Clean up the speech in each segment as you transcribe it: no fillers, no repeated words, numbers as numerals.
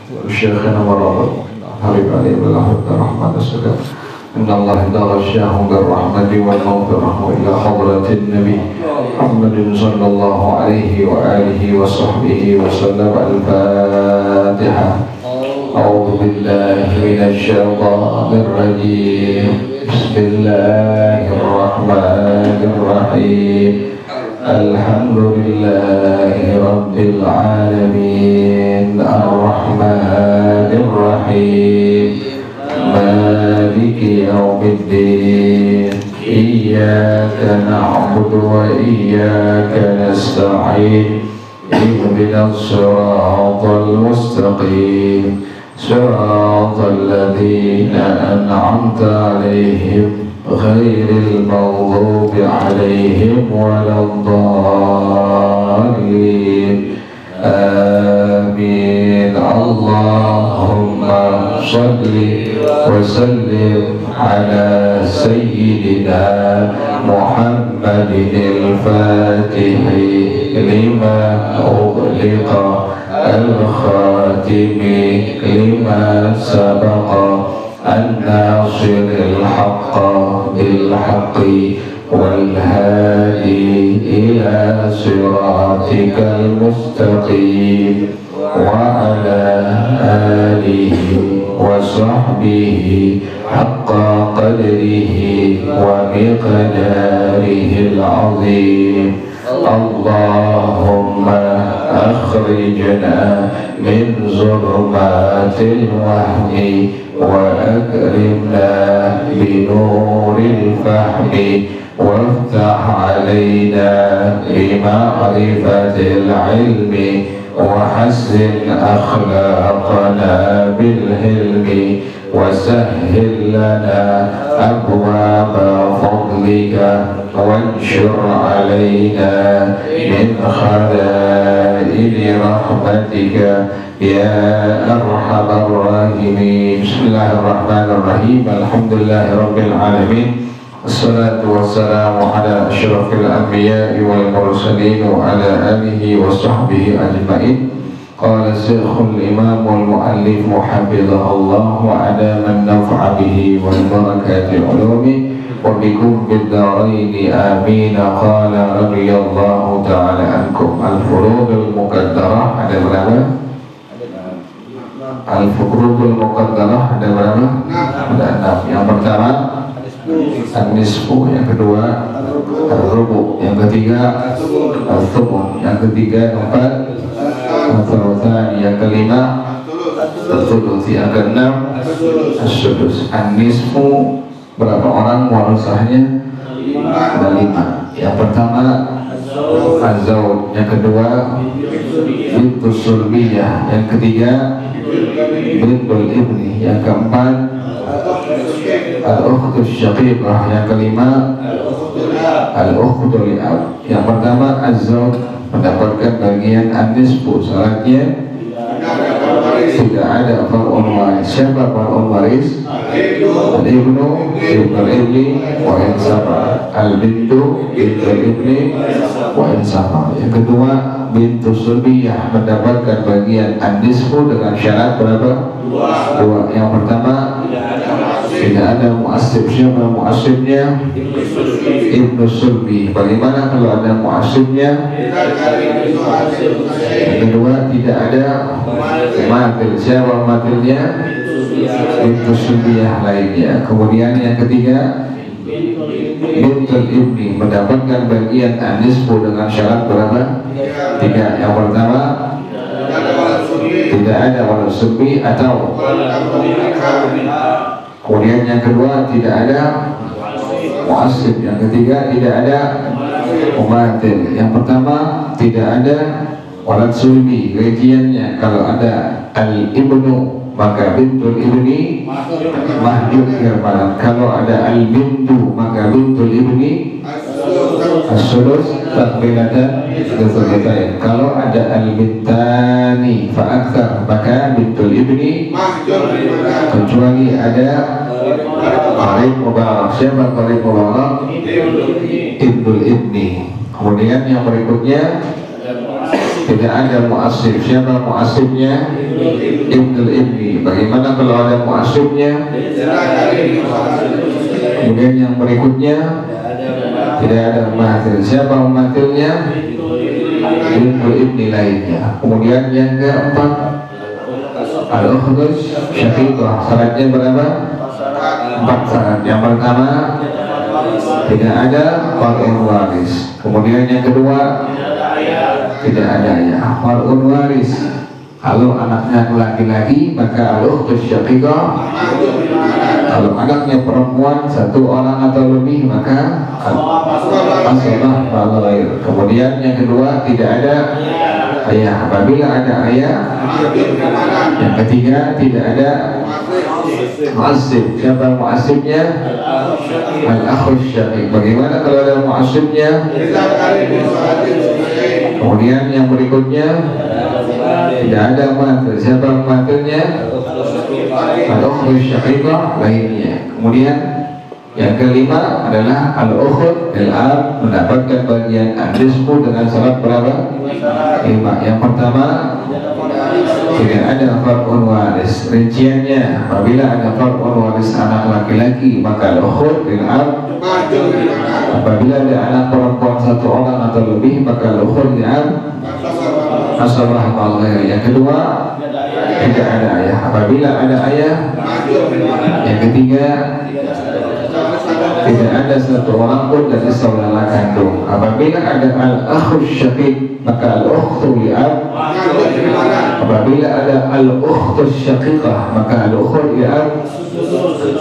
Syekhana warahmatullahi Habib Ali Bilahud Rahmat As-Sadar Inna Allah darasyahu birrahmati wal maghfirah ila hadratin Nabi Muhammadin sallallahu alaihi wa alihi wa sahbihi wa sallam. Al-Fatiha. A'udhu billahi minasy syaithanir rajim. Bismillahirrahmanirrahim. Alhamdulillahi Rabbil Alamin. Ar-Rahmanir Rahim. Maliki Yawmiddin. Iyyaka na'budu wa iyyaka nasta'in. Ihdinas siratal mustaqim. Siratal ladzina an'amta 'alaihim ghairil maghdubi 'alaihim waladdallin. Amin. Allahumma shalli wa sallim ala sayyidina Muhammadin al-Fatihi lima ughliqa al-khatimi lima sabaqa an-nasiril haqqa bil haqqi wal hadi ila siratikal mustaqim wa ala alihi wa sahbihi haqqa qadrihi wa miqdarihi al-azim. Allahumma akhrijna min zulumatil wahmi wa akrimna binuril fahmi waftah alayna bima'rifatil ilmi wa hassin akhlaqana bil hilmi wa sahhil lana abwaba fadlika wanshur alayna min khaza'ini rahmatika ya arhamar rahimin. Bismillahirrahmanirrahim. Alhamdulillahi rabbil alamin. Assalatu wassalamu ala asyrafil anbiya'i wal mursalin wa ala alihi wa sahbihi ajma'in. Qala syekhul imam wal muallif muhafizahullah wa adama an-naf'a bihi wal barakati ulumi wa bikum bid-daraini amin. Qala radiyallahu ta'ala ankum. Al-furudul muqaddarah ada berapa? Al-furudul muqaddarah ada berapa? Ada 6. Yang pertama An-nisfu, yang kedua Ar-rubu, yang ketiga Al-thumun, yang ketiga keempat Al-thulutsani, yang kelima Al-thuluts, yang keenam As-sudus. An-nisfu berapa orang warasahnya? Ada 5. Yang pertama Az-zawj, yang kedua Bintus sulbiyah, yang ketiga Bintul ibni, yang keempat Al-ukhtus syaqiqah, yang kelima Al-ukhtul li'ab. Yang pertama Az-zawj mendapatkan bagian an-nisfu, syaratnya tidak ada far'un waris. Siapa far'un waris? Al-ibnu, ibnul ibni wa insama. Al-bintu, bintul ibni wa insama. Yang kedua bintus sulbiyah mendapatkan bagian an-nisfu dengan syarat berapa? 2. Yang pertama tidak ada mu'assib. Siapa mu'assibnya? Ibnu sulbi. Bagaimana kalau ada mu'assibnya? Yang kedua tidak ada matil. Siapa matilnya? Bintu sulbiyah lainnya. Kemudian yang ketiga bintul ibni mendapatkan bagian an-nisfu dengan syarat berapa? 3. Yang pertama tidak ada walau sulbi atau. Kemudian yang kedua tidak ada mu'assib. Yang ketiga tidak ada mumatil. Yang pertama tidak ada walad sulbi. Rinciannya kalau ada al-ibnu maka bintul ibni mahjub kirmanan. Kalau ada al-bintu maka bintul ibni as-sulus takbilatan kesulitan. Kalau ada al-bintani fa'akthar maka bintul ibni kecuali ada qarib mubarak. Siapa qarib mubarak? Ibnul ibni. Kemudian yang berikutnya tidak ada mu'assib. Siapa mu'assibnya? Ibnul ibni. Bagaimana kalau ada mu'assibnya? Kemudian yang berikutnya tidak ada mumathil. Siapa mumathilnya? Ibnul ibni lainnya. Kemudian yang keempat al-ukhdus syaqiqah. Syaratnya berapa? 4 syarat. Yang pertama tidak ada far'un waris. Kemudian yang kedua tidak ada ya far'un waris. Kalau anaknya laki-laki maka al-ukhdus syaqiqah. Kalau anaknya perempuan 1 orang atau lebih maka asabah al-ghair. Kemudian yang kedua tidak ada ayah. Apabila ada ayah, yang ketiga tidak ada mu'assib. Siapa mu'assibnya? Al-akhus syaqiq. Bagaimana kalau ada mu'assibnya? Kemudian yang berikutnya tidak ada mu'athil. Siapa mu'athilnya? Al-akhus syaqiqah lainnya. Kemudian yang kelima adalah al-ukhud al-ab, mendapatkan bagian al-nisfu dengan syarat berapa? 5. Yang pertama tidak ada far'un waris. Rinciannya apabila ada far'un waris anak laki-laki maka al-ukhud al-ab. Apabila ada anak perempuan 1 orang atau lebih maka al-ukhud al-ab asabah al-ghair. Yang kedua tidak ada ayah. Apabila ada ayah, yang ketiga tidak ada 1 orang pun dari saudara kandung. Apabila ada al-akhus syaqiq maka al-ukhtu li'ab. Apabila ada al-ukhtu syaqiqah maka al-ukhtu li'ab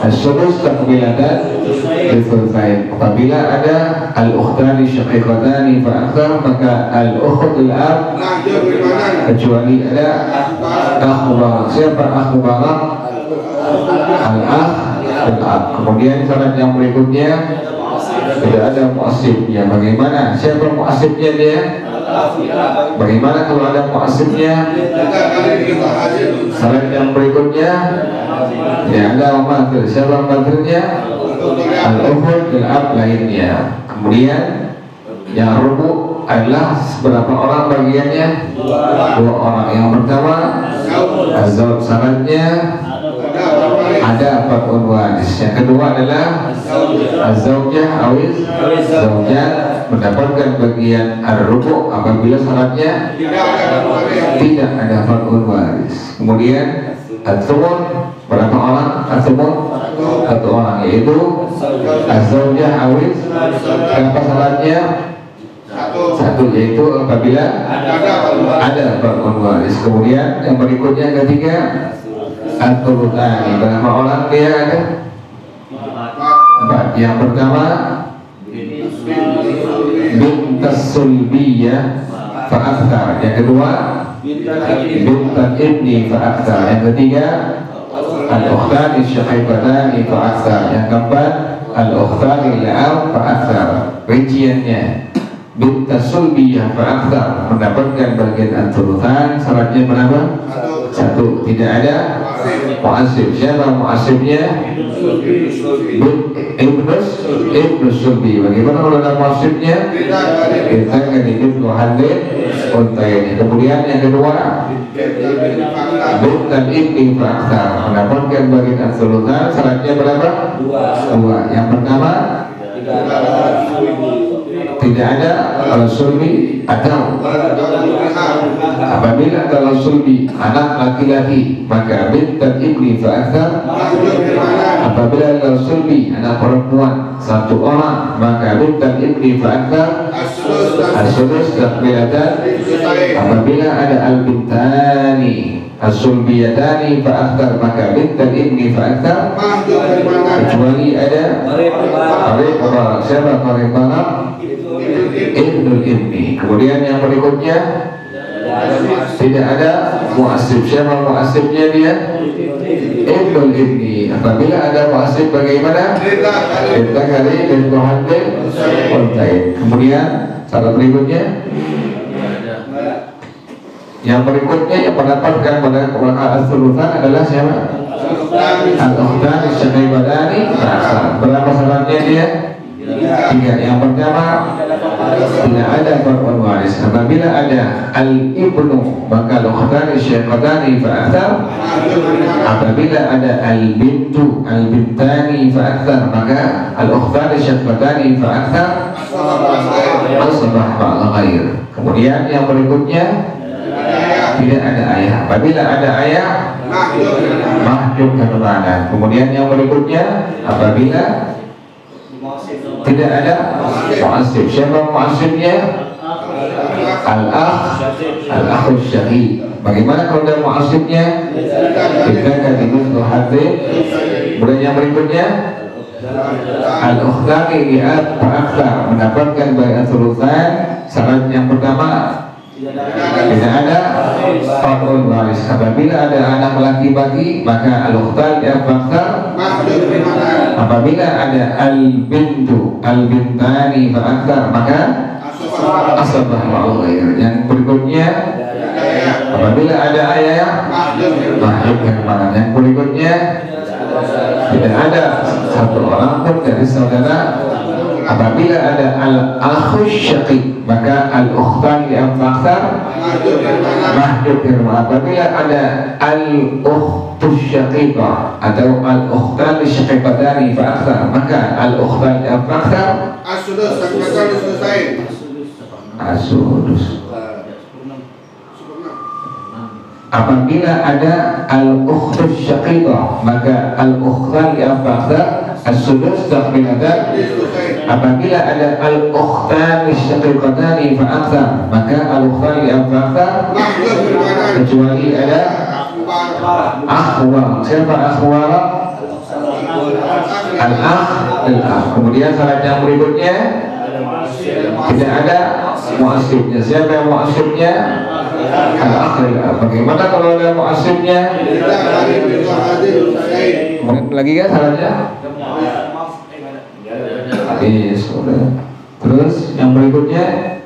as-sudus takmilatan al-thulthain. Apabila ada al-ukhtani syaqiqatani fa'akthar maka al-ukhtu li'ab, kecuali ada akhu barak. Siapa akhu barak? Al-akh al-ab. Kemudian syarat yang berikutnya tidak ada mu'assibnya. Bagaimana? Siapa mu'assibnya dia? Bagaimana kalau ada mu'assibnya? Syarat yang berikutnya tidak ada mumathil. Siapa mumathilnya? Al-ukhud al-ab lainnya. Kemudian yang rubu adalah berapa orang bagiannya? 2 orang. Yang pertama az-zawj, syaratnya ada far'un waris. Yang kedua adalah az-zawjah awiz zawjah, mendapatkan bagian ar-rubu apabila syaratnya tidak ada far'un waris. Kemudian at-thumun, berapa orang? At-thumun 1 orang, yaitu az-zawjah awiz. Berapa syaratnya? 1, yaitu apabila ada far'un waris. Kemudian yang berikutnya ketiga at-thulutsani. Berapa orang dia ada? 4. Yang pertama bintas sulbiyah fa'akthar. Yang kedua bintan ibni fa'akthar. Yang ketiga al-ukhtani syaqiqatani fa'akthar. Yang keempat al-ukhtani li'ab fa'akthar. Rinciannya bintas sulbiyah fa'akthar mendapatkan bagian at-thulutsan. Syaratnya berapa? 1. Tidak ada mu'assib. Siapa mu'assibnya? Ibnus sulbi. Bagaimana kalau ada mu'assibnya? Kita akan ibnu hadid untaini. Kemudian yang kedua bintan ibni fa'akthar mendapatkan bagian at-thulutsan. Syaratnya berapa? 2. Yang pertama tidak ada al-sulbi atau apabila kalau sulbi anak laki-laki maka bintan ibni fa'akthar. Apabila kalau sulbi anak perempuan 1 orang maka bintan ibni fa'akthar as-sudus takmilatan. Apabila ada al-bintani as-sulbiyatani fa'akthar maka bintan ibni fa'akthar, kecuali ada qarib barak. Siapa qarib barak? Ibnul ibni. Kemudian yang berikutnya tidak ada mu'assib. Siapa mu'assibnya dia? Ibnul ibni. Apabila ada mu'assib bagaimana? Kita kali ibnu hadid untaini. Kemudian syarat berikutnya yang berikutnya yang mendapatkan pada al-thulutsan adalah siapa? Al-ukhtani syaqiqatani fa'akthar. Berapa syaratnya dia? 3. Yang pertama tidak ada far'un waris. Apabila ada al-ibnu maka al-ukhtani syaqiqatani fa'akthar. Apabila ada al-bintu al-bintani fa'akthar maka al-ukhtani syaqiqatani fa'akthar asbah ma'al ghair. Kemudian yang berikutnya tidak ada ayah. Apabila ada ayah mahjub karena. Kemudian yang berikutnya apabila tidak ada mu'assib. Siapa mu'assibnya? Al-akh syaqi. Bagaimana kalau ada mu'assibnya? Kita akan dimulai hati. Kemudian yang berikutnya al-ukhtani li'ab fa'akthar mendapatkan bayat thulutsan. Syarat yang pertama tidak ada far'un waris. Apabila ada anak laki-laki maka al-ukhtan li'ab fa'akthar. Apabila ada al-bintu al-bintani fa'akthar maka asabah ma'al ghair. Yang berikutnya apabila ada ayah mahjub kemana. Yang berikutnya tidak ada satu orang pun dari saudara. Apabila ada al-akhu syaqiq maka al-ukhtan li'ab fa'akthar mahjub kemana. Apabila ada al-ukhtu syaqiqah atau al-ukhtan syaqiqatani fa'akthar maka al-ukhtan li'ab fa'akthar as-sudus. Apabila ada al-ukhtu syaqiqah maka al-ukhtan li'ab fa'akthar as-sudus takmilatan. Apabila ada al-ukhtan syaqiqatani fa'akthar maka al-ukhtan li'ab fa'akthar kecuali ada akhwar. Siapa akhwar? Al-akh al-akh. Kemudian syarat yang berikutnya tidak ada mu'assibnya. Siapa yang mu'assibnya? Al-akh al-akh. Bagaimana kalau ada mu'assibnya? Lagi kan syaratnya? Sudah. Terus yang berikutnya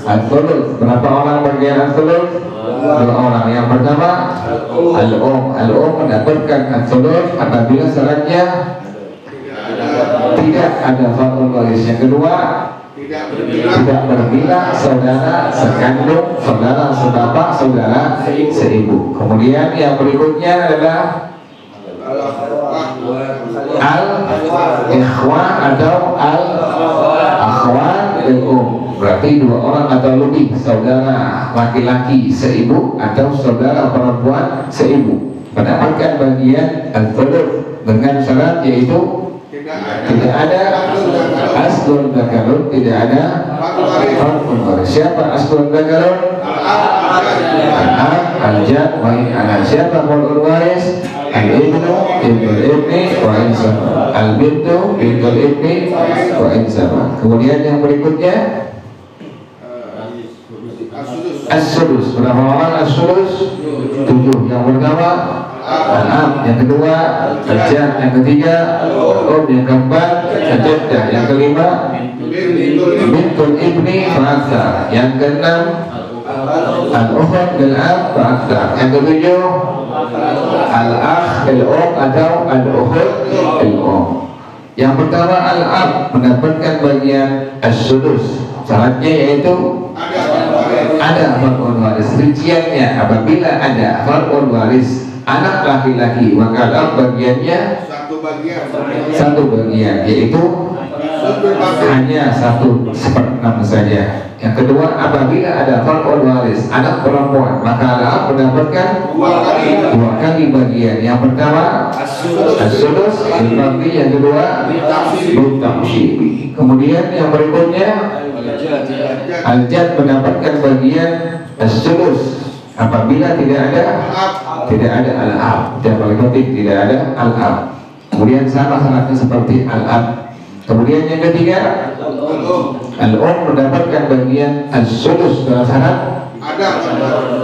al-thuluth. Berapa orang bagian al-thuluth? 2 orang. Yang pertama al-um mendapatkan al-thuluth apabila syaratnya tidak ada far'un waris. Yang kedua tidak berbilang saudara sekandung, saudara sebapak, saudara seibu. Kemudian yang berikutnya adalah al-ikhwan atau al-akhwan bil-um. Berarti 2 orang atau lebih saudara laki-laki seibu atau saudara perempuan seibu mendapatkan bagian al-thuluth dengan syarat yaitu tidak ada aslun dakarun, tidak ada far'un waris. Siapa aslun dakarun? Al-jad wa in ala. Siapa far'un waris? Al-ibnu ibnul ibni wa in sama. Al-bintu bintul ibni wa in sama. Kemudian yang berikutnya as-sudus. Berapa orang as-sudus? 7. Yang pertama al-am, yang kedua al-jad, yang ketiga al-um, yang keempat al-jaddah, yang kelima bintul ibni fa'akthar, yang keenam al-ukht bil-ab fa'akthar, yang ketujuh al-akh bil-um atau al-ukht bil-um. Yang pertama al-ab mendapatkan bagian as-sudus. Syaratnya yaitu ada far'un waris. Rinciannya apabila ada far'un waris anak laki-laki maka al-ab bagiannya satu bagian yaitu hanya 1/6 saja. Yang kedua apabila ada far'un waris anak perempuan maka al-ab mendapatkan 2 kali bagian. Yang pertama as-sudus al-baqi, yang kedua bitamsyibi. Kemudian yang berikutnya al-jad mendapatkan bagian as-sudus apabila tidak ada al-ab, tidak ada al-ab. Kemudian sama syaratnya seperti al-ab. Kemudian yang ketiga al-um mendapatkan bagian as-sudus dengan syarat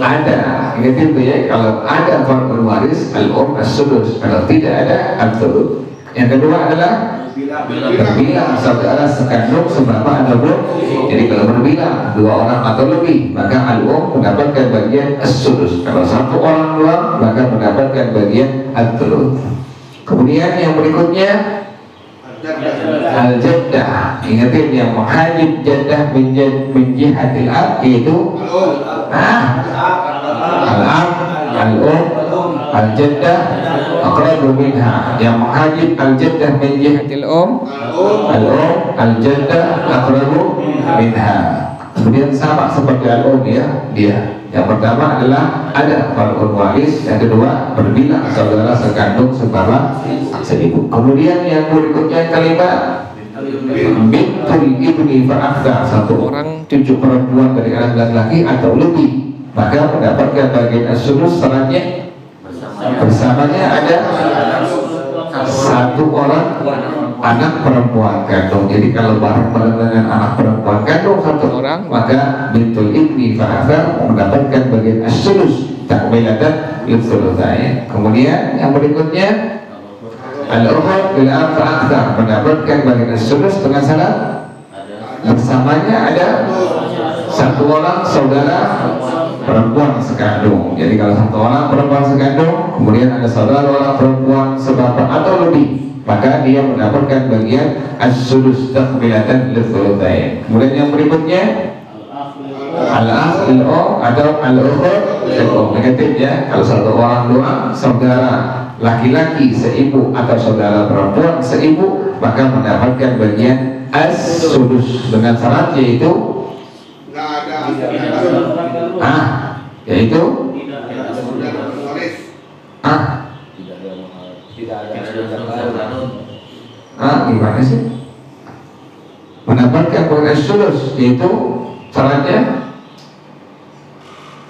ada. Ingat itu ya, kalau ada far'un waris al-um as-sudus, kalau tidak ada al-thuluth. Yang kedua adalah berbilang saudara sekandung seberapa ada belum. Jadi kalau berbilang 2 orang atau lebih maka al-um mendapatkan bagian as-sudus. Kalau 1 orang doang maka mendapatkan bagian al-thuluth. Kemudian yang berikutnya al-jaddah. Ingatin yang menghajib jaddah min jihatil ab yaitu al-ab, al-um, al-jaddah aqrabu minha. Yang menghajib al-jaddah min jihatil al-um, al-jaddah aqrabu minha. Kemudian sama seperti al-um ya, dia. Yang pertama adalah ada far'un waris, yang kedua berbilang saudara sekandung sebara seibu. Kemudian yang berikutnya kalimat bintul ibni fa'akthar, satu orang cucu perempuan dari anak laki-laki atau lebih, maka mendapatkan bagian as-sulus syaratnya bersamanya ada satu orang anak perempuan kandung. Jadi kalau bareng-bareng dengan anak perempuan kandung satu orang, maka bintul ibni fa'akthar mendapatkan bagian as-sulus takmilatan lil-thulutsain. Kemudian yang berikutnya al-ukhat bil ab fa'akthar mendapatkan bagian as-sulus dengan syarat bersamanya ada satu orang saudara perempuan sekandung. Jadi kalau satu orang perempuan sekandung, kemudian ada saudara orang perempuan sebapak atau lebih, maka dia mendapatkan bagian as-sulus takmilatan lil-thulutsain. Kemudian yang berikutnya al-akh lil-um atau al-ukhat lil-um. Negatif ya, kalau satu orang doang saudara laki-laki seibu atau saudara perempuan seibu, maka mendapatkan bagian as-sulus dengan syarat yaitu yaitu gimana sih mendapatkan bagian as-sulus, yaitu syaratnya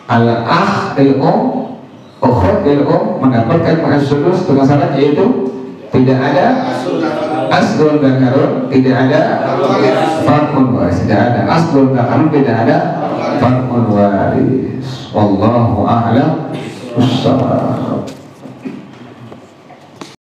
al-akh lil-um, ukhat lil-um mendapatkan bagian as-sulus dengan syarat yaitu tidak ada aslun dzakarun, tidak ada far'un waris, tidak ada aslun dzakarun, tidak ada far'un waris. Wallahu a'lam bissawab.